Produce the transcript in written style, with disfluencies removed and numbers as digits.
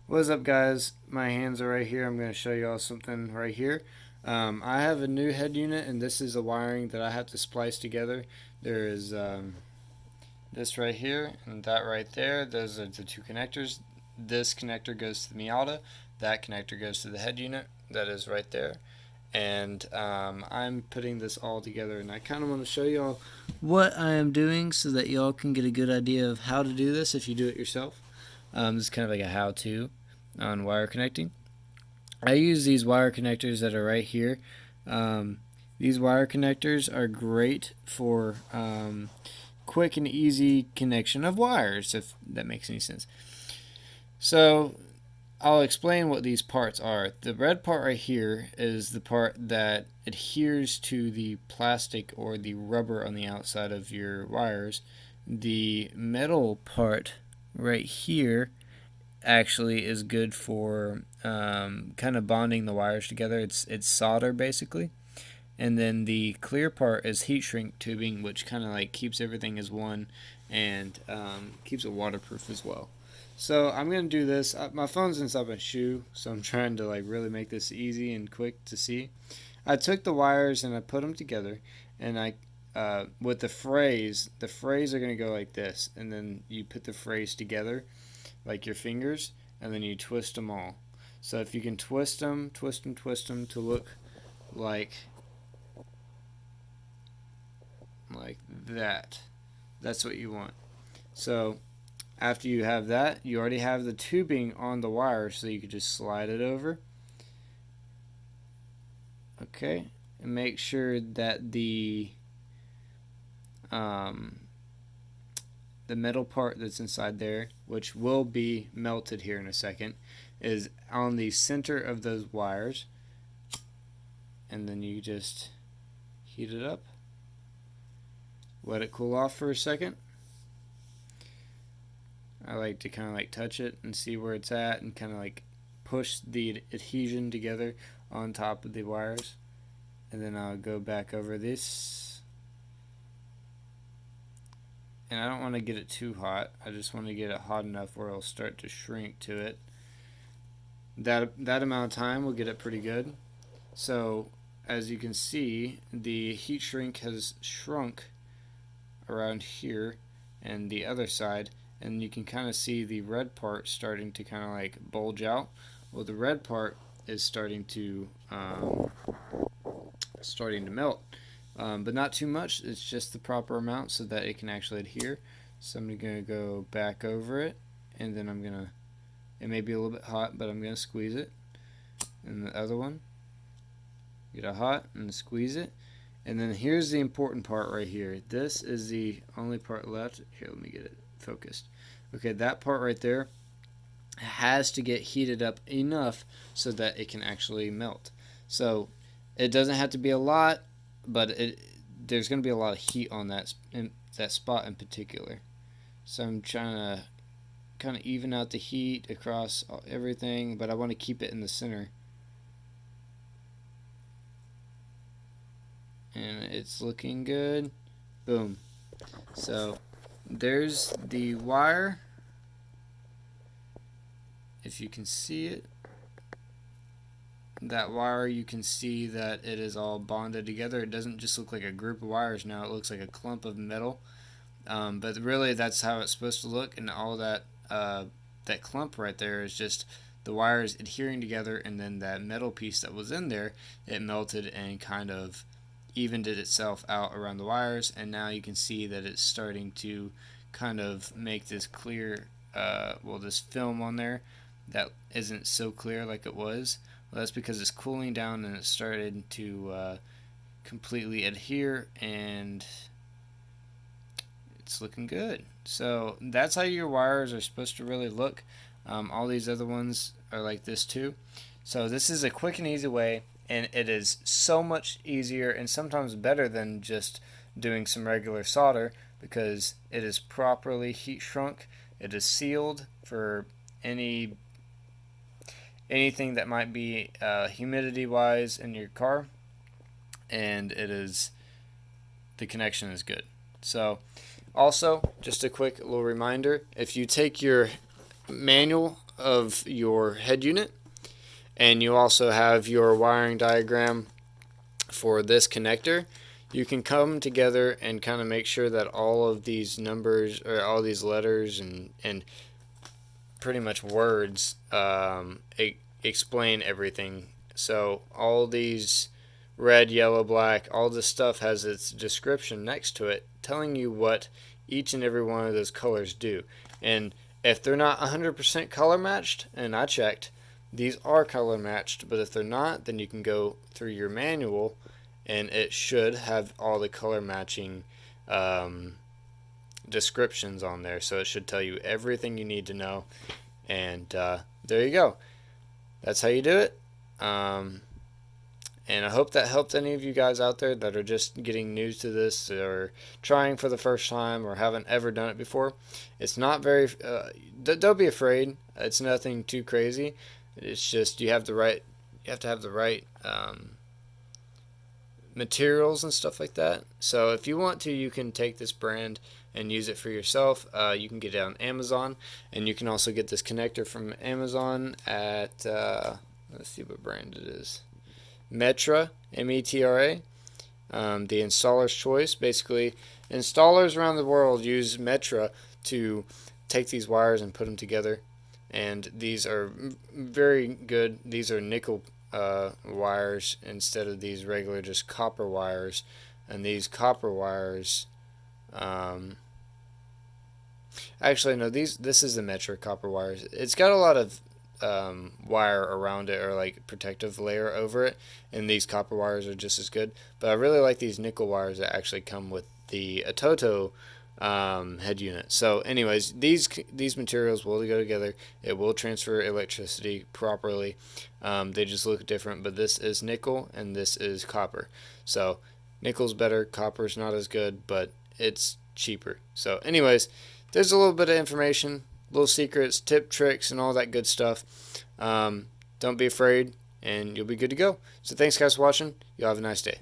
What's up, guys? My hands are right here. I'm going to show you all something right here. I have a new head unit, and this is the wiring that I have to splice together. There is this right here and that right there. Those are the two connectors. This connector goes to the Miata. That connector goes to the head unit. That is right there. And I'm putting this all together, and I kind of want to show y'all what I am doing so that y'all can get a good idea of how to do this if you do it yourself. This is kind of like a how-to on wire connecting. I use these wire connectors that are right here. These wire connectors are great for quick and easy connection of wires, if that makes any sense. So I'll explain what these parts are. The red part right here is the part that adheres to the plastic or the rubber on the outside of your wires. The metal part right here actually is good for kind of bonding the wires together. It's solder basically. And then the clear part is heat shrink tubing, which kind of like keeps everything as one and keeps it waterproof as well. So I'm gonna do this. My phone's inside my shoe, so I'm trying to like really make this easy and quick to see. I took the wires and I put them together, and I with the frays are gonna go like this, and then you put the frays together like your fingers, and then you twist them all. So if you can twist them to look like that, that's what you want. So after you have that, you already have the tubing on the wire, so you could just slide it over. Okay, and make sure that the metal part that's inside there, which will be melted here in a second, is on the center of those wires. And then you just heat it up, let it cool off for a second. I like to kind of like touch it and see where it's at and kind of like push the adhesion together on top of the wires. And then I'll go back over this. And I don't want to get it too hot. I just want to get it hot enough where it'll start to shrink to it. That amount of time will get it pretty good. So as you can see, the heat shrink has shrunk around here and the other side, and you can kind of see the red part starting to kind of like bulge out. Well, the red part is starting to melt, but not too much. It's just the proper amount so that it can actually adhere. So I'm gonna go back over it, and then I'm gonna, it may be a little bit hot, but I'm gonna squeeze it. And the other one, get it hot and squeeze it. And then here's the important part right here. This is the only part left. Here, let me get it focused. Okay, that part right there has to get heated up enough so that it can actually melt. So it doesn't have to be a lot, but there's going to be a lot of heat on that spot in particular. So I'm trying to kind of even out the heat across everything, but I want to keep it in the center. And it's looking good. Boom. So there's the wire, if you can see it. That wire, you can see that it is all bonded together. It doesn't just look like a group of wires now, it looks like a clump of metal. But really that's how it's supposed to look, and all that that clump right there is just the wires adhering together, and then that metal piece that was in there, it melted and kind of evened it itself out around the wires, and now you can see that it's starting to kind of make this clear, this film on there that isn't so clear like it was. Well, that's because it's cooling down and it started to completely adhere, and it's looking good. So that's how your wires are supposed to really look. All these other ones are like this too. So this is a quick and easy way, and it is so much easier and sometimes better than just doing some regular solder, because it is properly heat shrunk. It is sealed for anything that might be humidity wise in your car, and the connection is good. So also, just a quick little reminder, if you take your manual of your head unit, and you also have your wiring diagram for this connector. You can come together and kind of make sure that all of these numbers or all these letters and pretty much words explain everything. So all these red, yellow, black, all this stuff has its description next to it telling you what each and every one of those colors do. And if they're not 100% color matched, and I checked, these are color matched, but if they're not, then you can go through your manual and it should have all the color matching descriptions on there. So it should tell you everything you need to know. And there you go. That's how you do it. And I hope that helped any of you guys out there that are just getting new to this or trying for the first time or haven't ever done it before. It's not very, don't be afraid. It's nothing too crazy. It's just you have to have the right materials and stuff like that. So if you want to, you can take this brand and use it for yourself. You can get it on Amazon, and you can also get this connector from Amazon at, let's see what brand it is. Metra, M-E-T-R-A, the installer's choice. Basically, installers around the world use Metra to take these wires and put them together, and these are very good. These are nickel wires instead of these regular just copper wires, and these copper wires actually no, this is the Metra copper wires. It's got a lot of wire around it, or like protective layer over it, and these copper wires are just as good, but I really like these nickel wires that actually come with the Atoto head unit. So anyways, these materials will go together. It will transfer electricity properly. They just look different, but this is nickel and this is copper. So nickel's better, copper's not as good, but it's cheaper. So anyways, there's a little bit of information, little secrets, tip, tricks, and all that good stuff. Don't be afraid, and you'll be good to go. So thanks guys for watching. Y'all have a nice day.